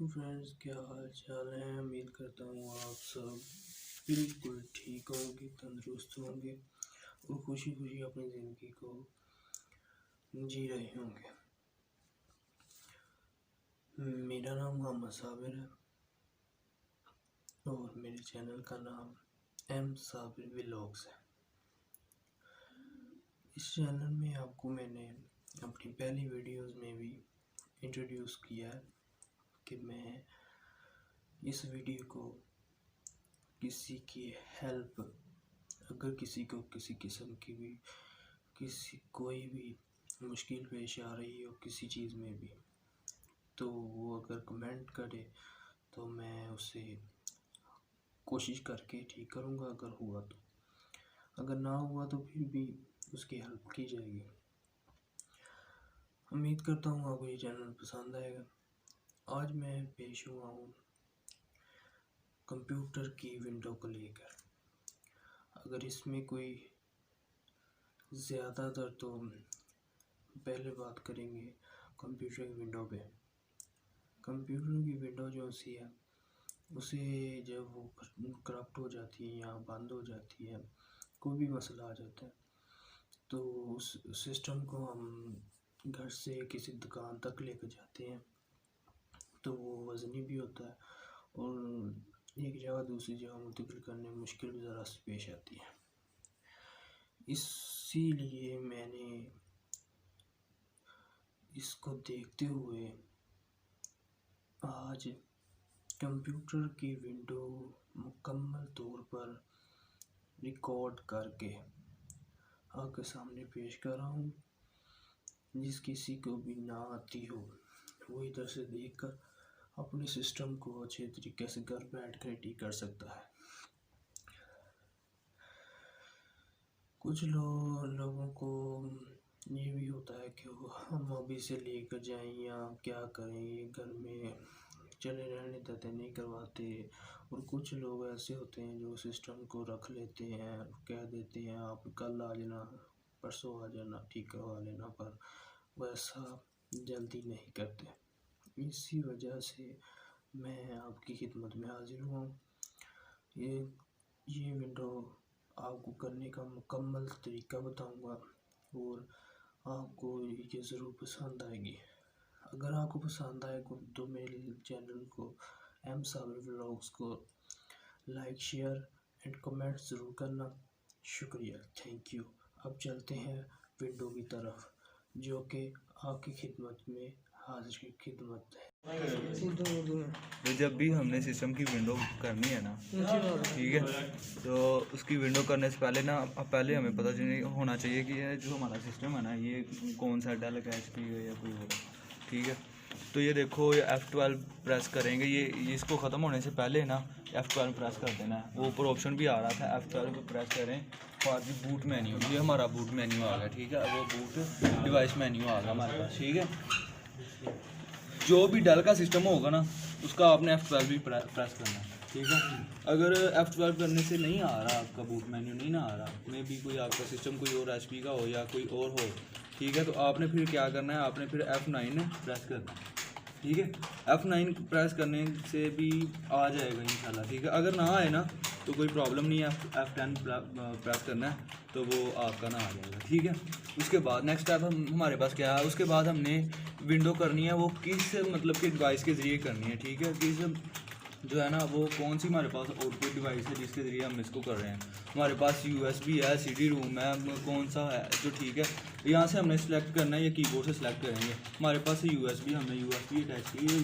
Friends, क्या हाल चाल है। उम्मीद करता हूँ आप सब बिल्कुल ठीक होंगे, तंदुरुस्त होंगे और खुशी खुशी अपनी ज़िंदगी को जी रहे होंगे। मेरा नाम मोहम्मद साबिर है और मेरे चैनल का नाम एम साबिर व्लॉग्स है। इस चैनल में आपको मैंने अपनी पहली वीडियोस में भी इंट्रोड्यूस किया है कि मैं इस वीडियो को किसी की हेल्प, अगर किसी को किसी किस्म की भी कोई भी मुश्किल पेश आ रही हो किसी चीज़ में भी, तो वो अगर कमेंट करे तो मैं उसे कोशिश करके ठीक करूँगा। अगर हुआ तो, अगर ना हुआ तो फिर भी उसकी हेल्प की जाएगी। उम्मीद करता हूँ आपको ये चैनल पसंद आएगा। आज मैं पेश हुआ हूँ कंप्यूटर की विंडो को लेकर। अगर इसमें कोई ज़्यादातर तो पहले बात करेंगे कंप्यूटर की विंडो पे। कंप्यूटर की विंडो जो सी है उसे जब वो करप्ट हो जाती है या बंद हो जाती है, कोई भी मसला आ जाता है, तो उस सिस्टम को हम घर से किसी दुकान तक लेकर जाते हैं तो वो वज़नी भी होता है और एक जगह दूसरी जगह मुंतकिल करने में मुश्किल भी ज़रा सी पेश आती है। इसीलिए मैंने इसको देखते हुए आज कंप्यूटर की विंडो मुकम्मल तौर पर रिकॉर्ड करके आपके सामने पेश कर रहा हूँ। जिस किसी को भी ना आती हो वो इधर से देखकर अपने सिस्टम को अच्छे तरीके से घर बैठ कर ठीक कर सकता है। कुछ लोगों को ये भी होता है कि वो हम अभी से लेकर जाएं या क्या करें, ये घर में चले रहने देते, नहीं करवाते। और कुछ लोग ऐसे होते हैं जो सिस्टम को रख लेते हैं, कह देते हैं आप कल आ जाना, परसों आ जाना, ठीक करवा लेना, पर वैसा जल्दी नहीं करते। इसी वजह से मैं आपकी खिदमत में हाजिर हुआ हूँ। ये विंडो आपको करने का मुकम्मल तरीका बताऊंगा और आपको ये ज़रूर पसंद आएगी। अगर आपको पसंद आए तो मेरे चैनल को एम साबिर व्लॉग्स को लाइक, शेयर एंड कमेंट ज़रूर करना। शुक्रिया, थैंक यू। अब चलते हैं विंडो की तरफ जो कि आपकी खिदमत में हाजिर की खिदमत है। तो जब भी हमने सिस्टम की विंडो करनी है ना, ठीक है, तो उसकी विंडो करने से पहले ना पहले हमें पता होना चाहिए कि ये जो हमारा सिस्टम है ना, ये कौन सा डेल का HP है या कोई और, ठीक है। तो ये देखो, ये F12 प्रेस करेंगे। ये इसको ख़त्म होने से पहले ना F12 प्रेस कर देना है। वो ऊपर ऑप्शन भी आ रहा था, F12 को प्रेस करें फॉर दी बूट मेन्यू। ये हमारा बूट मेन्यू आ गया, ठीक है। वो बूट डिवाइस मेन्यू आ गया हमारे पास, ठीक है। जो भी डेल का सिस्टम होगा ना उसका आपने F12 भी प्रेस करना है, ठीक है। अगर F12 करने से नहीं आ रहा, आपका बूट मेन्यू नहीं ना आ रहा, में भी कोई आपका सिस्टम कोई और HP का हो या कोई और हो, ठीक है, तो आपने फिर क्या करना है, आपने फिर F9 प्रेस करना है, ठीक है। F9 प्रेस करने से भी आ जाएगा इंशाल्लाह, ठीक है। अगर ना आए ना तो कोई प्रॉब्लम नहीं है, F10 प्रेस करना है तो वो आपका ना आ जाएगा, ठीक है। उसके बाद नेक्स्ट स्टेप हमारे पास क्या है, उसके बाद हमने विंडो करनी है, वो किस मतलब के डिवाइस के ज़रिए करनी है, ठीक है। किस जो है ना, वो कौन सी हमारे पास आउटपुट डिवाइस है जिसके ज़रिए हम इसको कर रहे हैं। हमारे पास USB है, CD रोम है, कौन सा है जो, ठीक है। यहाँ से हमने सेलेक्ट करना है या कीबोर्ड से सेलेक्ट करेंगे। हमारे पास USB, हमने USB अटैच की है,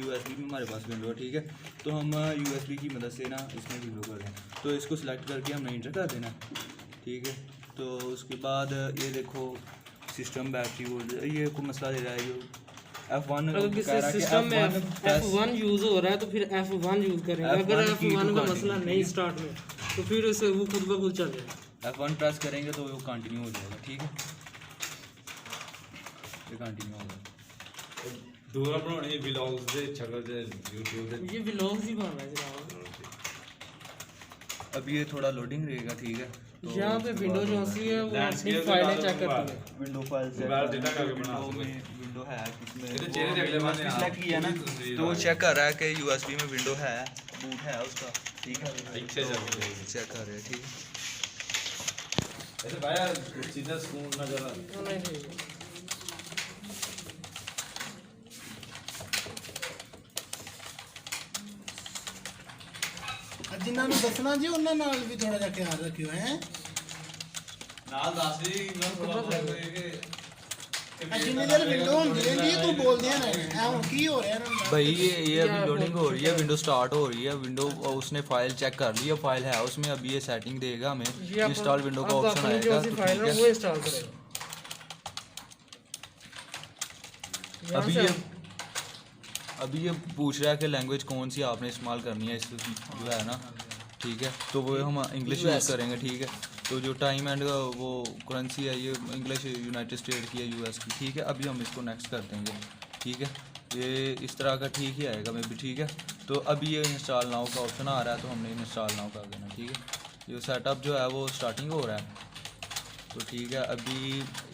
USB में हमारे पास विंडो है, ठीक है। तो हम USB की मदद से ना इसमें विंडो कर रहे हैं, तो इसको सिलेक्ट करके हमने इंटर कर देना, ठीक है। तो उसके बाद ये देखो सिस्टम बैटरी, वो ये कोई मसला दे रहा है, जो F1 अगर किसी सिस्टम में F1 यूज़ हो रहा है तो फिर F1 यूज़ करेंगे। अगर F1 का मसला नहीं स्टार्ट में तो फिर इसे वो खुद ब खुद चल जाएगा। F1 प्रेस करेंगे तो वो कंटिन्यू हो जाएगा, ठीक है। ये कंटिन्यू होगा। दूसरा बनाने व्लॉग्स दे चैनल दे YouTube दे, ये व्लॉग्स ही बना रहा है जनाब। अब ये थोड़ा लोडिंग रहेगा, ठीक है। यहाँ पे विंडो जो सी है वो अपनी फाइलें चेक करती है। विंडो फाइल मोबाइल डेटा करके बना विंडो में विंडो है किसमें ये तो चेहरे देख ले मैंने सेलेक्ट किया ना, तो वो चेक कर रहा है कि यूएसबी में विंडो है, बूट है उसका, ठीक है, अच्छे चेक कर रहे हैं, ठीक है। ऐसे भाई सीधा स्कूल नजर आ रहा है। जिन्हों ने दसना जी उन्होंने नाल भी थोड़ा जा ख्याल रखियो है ਨਾਲ ਦੱਸ ਜੀ ਇਹਨਾਂ ਨੂੰ ਪ੍ਰੋਬਲਮ ਹੋਏਗੀ जिन्नी देर विंडो होंदी रहंदी है तू बोल दिया ना ऐ हुन की हो रहा है भाई ये अभी लोडिंग हो रही है, विंडो स्टार्ट हो रही है, विंडो उसने फाइल चेक कर ली है, फाइल है उसमें, अभी ये सेटिंग देगा हमें, इंस्टॉल विंडो का ऑप्शन आएगा, जो फाइल है वो इंस्टॉल करेगा। अभी ये पूछ रहा है कि लैंग्वेज कौन सी आपने इस्तेमाल करनी है, इस जो है ना, ठीक है, तो वो हम इंग्लिश यूज़ करेंगे, ठीक है। तो जो टाइम एंड वो करेंसी है ये इंग्लिश यूनाइटेड स्टेट की है, यूएस की, ठीक है। अभी हम इसको नेक्स्ट कर देंगे, ठीक है, ये इस तरह का ठीक ही आएगा मे भी, ठीक है। तो अभी ये इंस्टॉल नाउ का ऑप्शन आ रहा है, तो हमने इंस्टॉल नाउ कर देना, ठीक है। ये सेटअप जो है वो स्टार्टिंग हो रहा है, तो ठीक है। अभी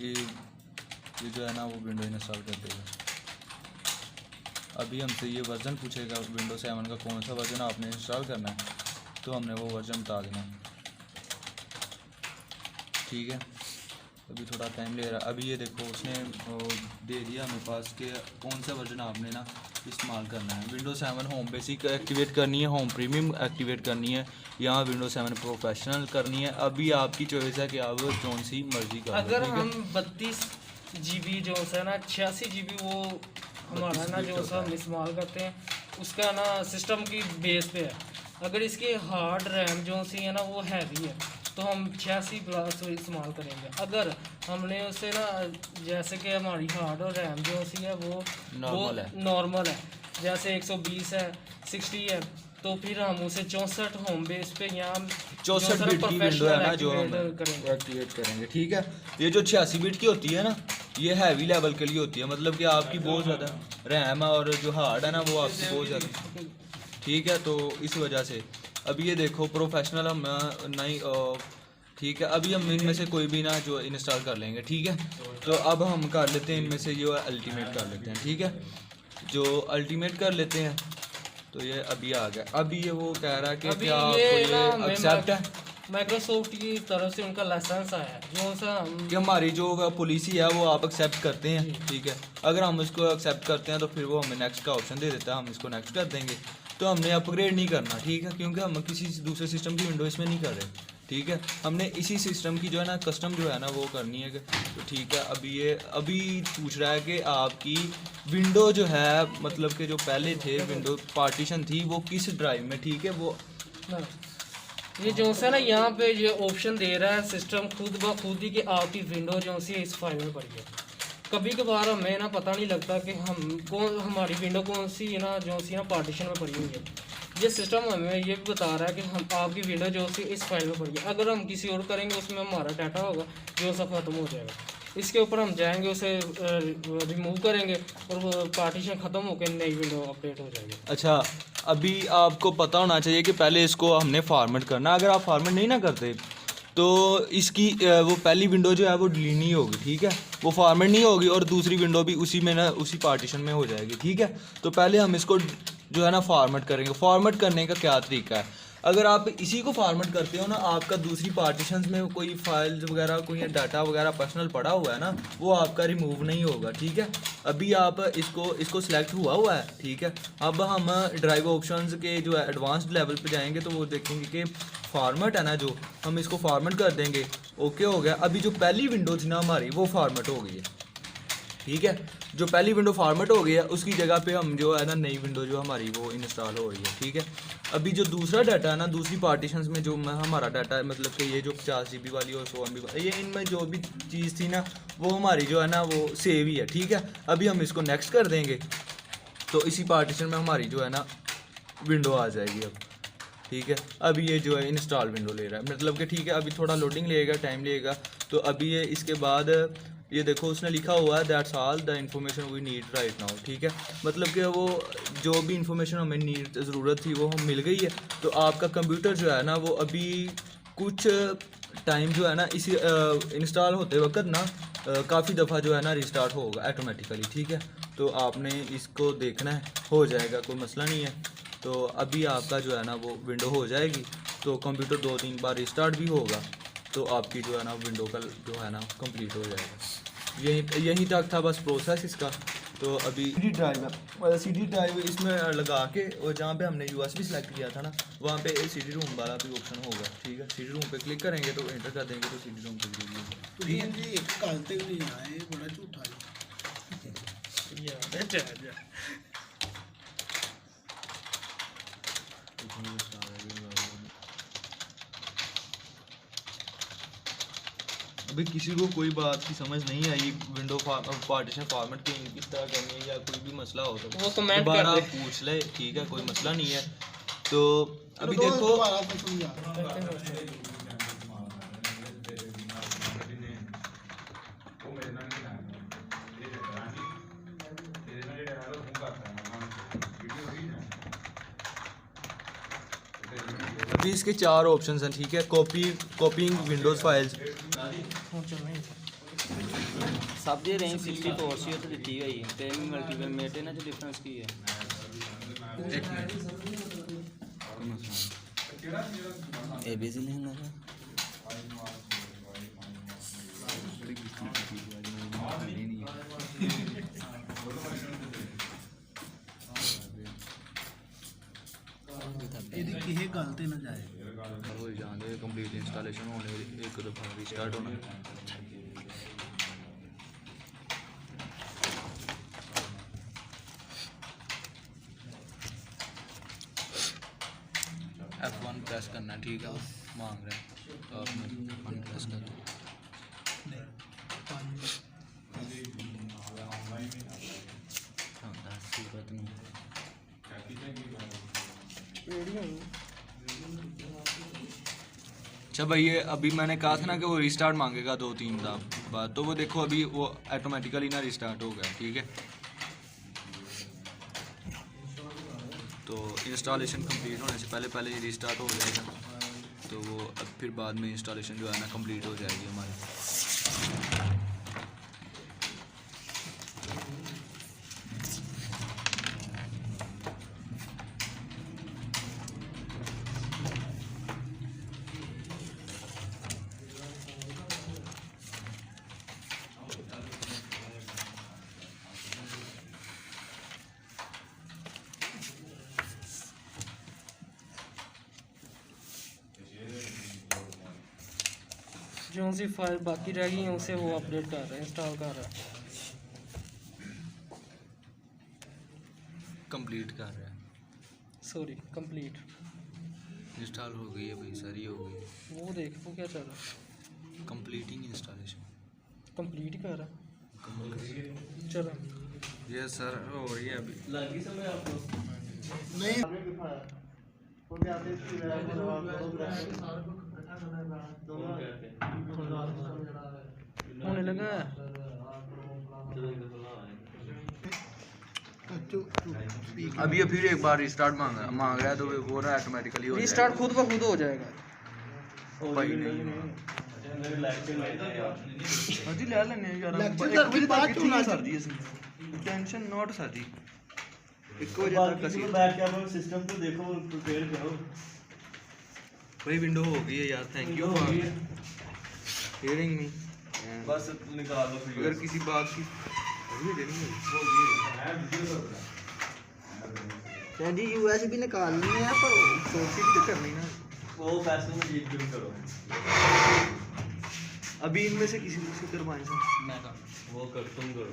ये जो है ना वो विंडो इंस्टॉल कर देगा। अभी हमसे ये वर्जन पूछेगा विंडो 7 का कौन सा वर्जन आपने इंस्टॉल करना है, तो हमने वो वर्जन बता देना, ठीक है। अभी थोड़ा टाइम ले रहा है। अभी ये देखो उसने दे दिया हमें पास कि कौन सा वर्जन आपने ना इस्तेमाल करना है। विंडो 7 होम बेसिक एक्टिवेट करनी है, होम प्रीमियम एक्टिवेट करनी है, यहाँ विंडो 7 प्रोफेशनल करनी है। अभी आपकी चॉइस है कि आप कौन सी मर्जी कर। अगर हम 32 GB जो है ना 86 GB वो हमारा ना जो सा हम इस्तेमाल करते हैं उसका ना सिस्टम की बेस पे है। अगर इसकी हार्ड रैम जो सी है ना वो हैवी है तो हम 86 प्लस इस्तेमाल करेंगे। अगर हमने उसे ना जैसे कि हमारी हार्ड और रैम जो सी है वो नॉर्मल है जैसे 120 है 60 है तो फिर हम उसे 64 होम बेस पे यहाँ 64 बिट की विंडो है ना जो हम एक्टिवेट करेंगे, ठीक है। ये जो 86 बिट की होती है ना ये हैवी लेवल के लिए होती है, मतलब कि आपकी बहुत ज़्यादा रैम है और जो हार्ड है ना वो आपकी बहुत ज़्यादा, ठीक है। तो इस वजह से अभी ये देखो प्रोफेशनल हम नहीं, ठीक है। अभी हम इनमें से कोई भी ना जो इंस्टॉल कर लेंगे, ठीक है। तो अब हम कर लेते हैं इनमें से जो अल्टीमेट कर लेते हैं, ठीक है। जो अल्टीमेट कर लेते हैं तो ये अभी आ गया। अभी ये वो कह रहा है कि क्या आपको ये एक्सेप्ट है, माइक्रोसॉफ्ट की तरफ से उनका लाइसेंस आया है जो सा कि हमारी जो पॉलिसी है वो आप एक्सेप्ट करते हैं, ठीक है। अगर हम इसको एक्सेप्ट करते हैं तो फिर वो हमें नेक्स्ट का ऑप्शन दे देता है, हम इसको नेक्स्ट कर देंगे। तो हमने अपग्रेड नहीं करना, ठीक है, क्योंकि हम किसी दूसरे सिस्टम की विंडो इसमें नहीं कर रहे, ठीक है। हमने इसी सिस्टम की जो है ना कस्टम जो है ना वो करनी है, तो ठीक है। अभी पूछ रहा है कि आपकी विंडो जो है मतलब कि जो पहले थे विंडो पार्टीशन थी वो किस ड्राइव में, ठीक है। वो ये जो सा ना यहाँ पे ये ऑप्शन दे रहा है सिस्टम खुद ब खुद ही कि आपकी विंडो जो सी इस फाइल में पड़ी है। कभी कभार हमें ना पता नहीं लगता कि हमारी विंडो कौन सी है ना जो सी ना पार्टीशन में पड़ी हुई है। ये सिस्टम हमें ये भी बता रहा है कि हम आपकी विंडो जो सी इस फाइल में पड़ी है। अगर हम किसी और करेंगे उसमें हमारा डाटा होगा जो सा ख़त्म हो जाएगा। इसके ऊपर हम जाएंगे उसे रिमूव करेंगे और वो पार्टीशन ख़त्म होकर नई विंडो अपडेट हो जाएगी। अच्छा, अभी आपको पता होना चाहिए कि पहले इसको हमने फॉर्मेट करना। अगर आप फॉर्मेट नहीं ना करते तो इसकी वो पहली विंडो जो है वो डिलीट नहीं होगी, ठीक है। वो फॉर्मेट नहीं होगी और दूसरी विंडो भी उसी में ना उसी पार्टीशन में हो जाएगी, ठीक है। तो पहले हम इसको जो है ना फॉर्मेट करेंगे। फॉर्मेट करने का क्या तरीका है, अगर आप इसी को फॉर्मेट करते हो ना आपका दूसरी पार्टीशंस में कोई फाइल्स वगैरह कोई डाटा वगैरह पर्सनल पड़ा हुआ है ना वो आपका रिमूव नहीं होगा, ठीक है। अभी आप इसको सिलेक्ट हुआ है, ठीक है। अब हम ड्राइव ऑप्शंस के जो है एडवांस्ड लेवल पे जाएंगे तो वो देखेंगे कि फॉर्मेट है ना जो हम इसको फॉर्मेट कर देंगे, ओके हो गया। अभी जो पहली विंडो थी ना हमारी वो फॉर्मेट हो गई है, ठीक है। जो पहली विंडो फॉर्मेट हो गई है उसकी जगह पे हम जो है ना नई विंडो जो हमारी वो इंस्टॉल हो रही है, ठीक है। अभी जो दूसरा डाटा है ना दूसरी पार्टीशंस में जो हमारा डाटा है मतलब कि ये जो 50 GB वाली और 100 MB वाली ये इनमें जो भी चीज़ थी ना वो हमारी जो है ना वो सेव ही है, ठीक है। अभी हम इसको नेक्स्ट कर देंगे तो इसी पार्टीशन में हमारी जो है ना विंडो आ जाएगी अब, ठीक है। अभी ये जो है इंस्टॉल विंडो ले रहा है मतलब कि ठीक है। अभी थोड़ा लोडिंग लेगा, टाइम लेगा। तो अभी ये इसके बाद ये देखो उसने लिखा हुआ है that's all the information we need right now, ठीक है। मतलब कि वो जो भी इंफॉर्मेशन हमें नीड ज़रूरत थी वो हम मिल गई है। तो आपका कंप्यूटर जो है ना वो अभी कुछ टाइम जो है ना इसी इंस्टॉल होते वक्त ना काफ़ी दफ़ा जो है ना रिस्टार्ट होगा ऑटोमेटिकली, ठीक है। तो आपने इसको देखना है, हो जाएगा, कोई मसला नहीं है। तो अभी आपका जो है ना वो विंडो हो जाएगी, तो कंप्यूटर 2-3 बार रिस्टार्ट भी होगा, तो आपकी जो है ना विंडो का जो है ना कंप्लीट हो जाएगा। यहीं तक था बस प्रोसेस इसका। तो अभी CD ड्राइव है, CD ड्राइव इसमें लगा के, और जहाँ पे हमने USB सेलेक्ट किया था ना वहाँ पे CD रोम वाला भी ऑप्शन होगा, ठीक है। CD रोम पे क्लिक करेंगे तो एंटर कर देंगे तो CD रोम पे ਤੁਸੀਂ ਜੀ ਇੱਕ ਗੱਲ ਤੇ ਵੀ ਨਹੀਂ ਆਏ, ਬੜਾ ਝੂਠਾ ਜੀ। अभी किसी को कोई बात की समझ नहीं आई, विंडो पार्टीशन फॉर्मेट किस तरह करनी है या कोई भी मसला हो तो वो कमेंट दोबारा कर आप दे। पूछ ले, ठीक है, कोई मसला नहीं है। तो अभी तो देखो दोबारा से समझा। अभी इसके 4 ऑप्शंस हैं, ठीक है। कॉपीइंग विंडोज़ फाइल्स, सब ਦੀ ਰੇਂਜ 64 ਸੀ ਉਹ ਤੇ ਦਿੱਤੀ ਹੋਈ ਹੈ ਤੇ ਮਲਟੀਮੀਟਰ ਇਹਨਾਂ ਚ ਡਿਫਰੈਂਸ ਕੀ ਹੈ? एक मिनट ABC ਲਿਖਣਾ ਹੈ। ਇਹਦੀ ਕਿਸੇ ਗੱਲ ਤੇ ਨਾ ਜਾਏ। हो जाने कंप्लीट इंस्टॉलेशन होने एक दफ़ा रिस्टार्ट होना। F1 प्रेस करना है, ठीक है, मांग रहा है तो आपने F1 प्रेस कर दो। अच्छा भाई, ये अभी मैंने कहा था ना कि वो रिस्टार्ट मांगेगा 2-3 बार, तो वो देखो अभी वो ऑटोमेटिकली ना रिस्टार्ट हो गया, ठीक है। तो इंस्टॉलेशन कंप्लीट होने से पहले पहले ये रिस्टार्ट हो जाएगा, तो वो अब फिर बाद में इंस्टॉलेशन जो है ना कंप्लीट हो जाएगी हमारी। जो सी फाइल बाकी रह गई हैं उसे वो अपडेट कर रहे हैं, इंस्टॉल कर रहा है। कंप्लीट कर रहा है, सॉरी कंप्लीट। इंस्टॉल हो गई है भाई, सारी हो गई। वो देख वो क्या चल रहा है, कंप्लीटिंग इंस्टॉलेशन कंप्लीट ही कर रहा है। चलो ये सर हो रही है अभी। नहीं होने लगा है। अभी फिर एक बार रिस्टार्ट मांग रहा है, तो वो ना ऑटोमेटिकली हो रिस्टार्ट खुद ब खुद हो जाएगा। जाएगा। भाई नहीं जी ले लेने यार, लेक्चर सर भी बात क्यों ना sir ji tension not sir ji, एक बजे तक कसी बैठ के आप सिस्टम को देखो, प्रिपेयर करो। भाई विंडो हो गई है यार, thank you for hearing me. बस निकाल लो फिर। अगर किसी बात की अभी देनी जी USB निकालनी है पर सोची भी तो करनी ना। वो पैसे में जीत क्यों करो? अभी इनमें से किसी से करवाएं सर। मैं कर वो कर तुम करो।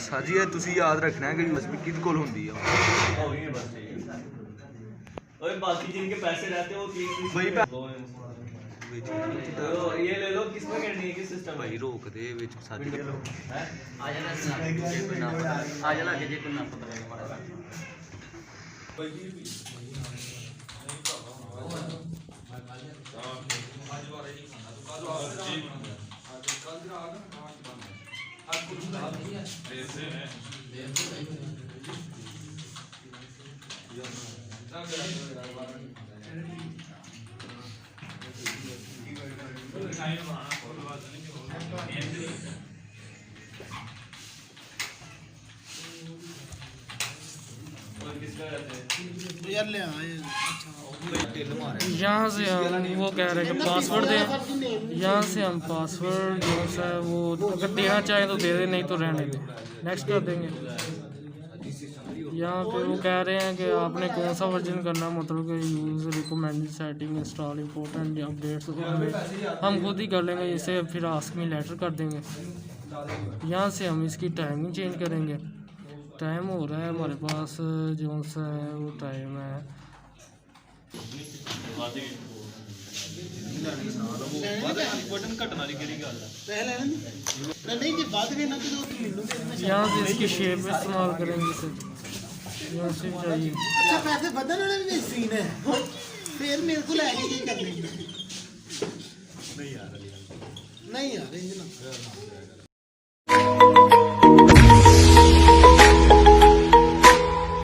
ਸਾਜੀ ਇਹ ਤੁਸੀਂ ਯਾਦ ਰੱਖਣਾ ਹੈ ਕਿ USB ਕਿਹਦੇ ਕੋਲ ਹੁੰਦੀ ਆ। हो गई है बस ठीक है। ओए बाकी जिनके पैसे रहते हैं वो तीन वही तो ये ले लो, किसमें करनी है, किस सिस्टम ਭਾਈ ਰੋਕ ਦੇ ਵਿੱਚ ਸਾਜੀ है? आ जाना आ जाना कि जे कोई ना पता लगे हमारा। ऐसे यार ले आए यहाँ से हम वो कह रहे हैं कि पासवर्ड दें, यहाँ से हम पासवर्ड जो है वो अगर देना चाहें तो दे दें, नहीं तो रहने दें, नेक्स्ट कर देंगे। यहाँ पे वो कह रहे हैं कि आपने कौन सा वर्जन करना, मतलब कि use recommended setting install important updates हम खुद ही कर लेंगे, इसे फिर आस्क मी लेटर कर देंगे। यहाँ से हम इसकी टाइमिंग चेंज करेंगे। टाइम हो रहा है हमारे पास जो सा है वो टाइम है नहीं जी बात भी ना तो यहाँ से इसकी शेप इस्तेमाल करेंगे इसे, यहाँ से चाहिए। अच्छा पैसे बदलने वाला भी सीन है, फिर मेरे को लेके की करनी नहीं यार इंजन